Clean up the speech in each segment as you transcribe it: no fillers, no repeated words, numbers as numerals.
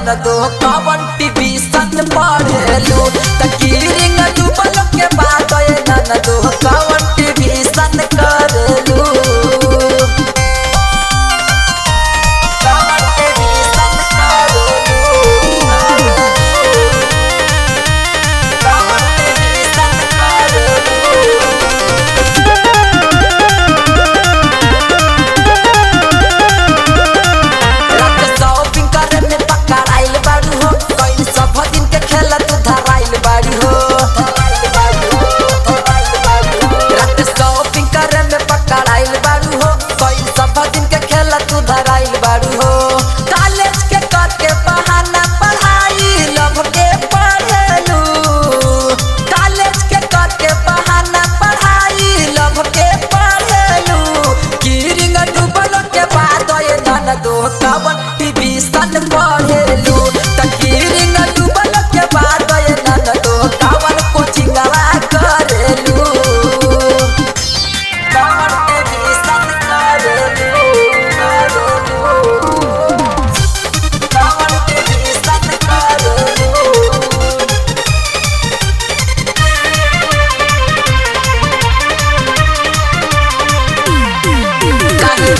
ननदो कवन टीवी सन पढ़ेलू तकीरिंग डूबल के बाद ननदो कवन टीवी सन करेलू कवन टीवी सन पढ़ेलू तकीरिंग डूबल के बाद ननदो कवन कोचिंगवा करेलू कवन टीवी सन करेलू कवन टीवी सन करेलू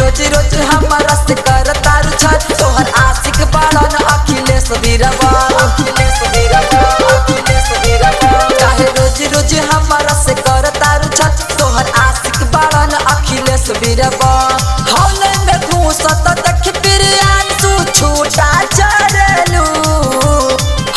रोज रोज हमारा से करता रुझान तोहर आशिक बाड़न अखिलेश बीरवा चाहे रोज रोज हमारा से करता रुझान तोहर आशिक बाड़न अखिलेश बीरवा हौले में घूसत देख प्रियांशु छूटा चढ़लू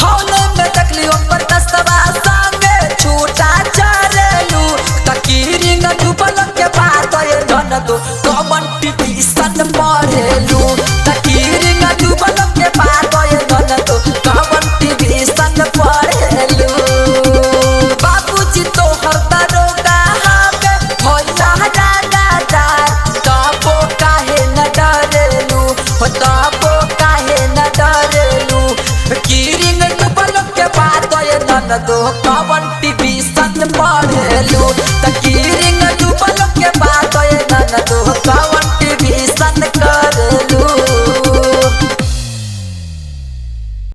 हौले में देखली ओकर दस्तवा संगे छूटा चढ़लू तकीरिंग डूबल के बाद ननदो कवन टीवी सन पढ़ेलू तकीरिंग डूबल के बाद ननदो कवन टीवी सन पढ़ेलू बाबूजी तोहर दरोगा हमे भैया रागादार तबो काहे न डरेलू तबो काहे न डरेलू कीरिंग डूबल के बाद ननदो कवन टीवी सन पढ़ेलू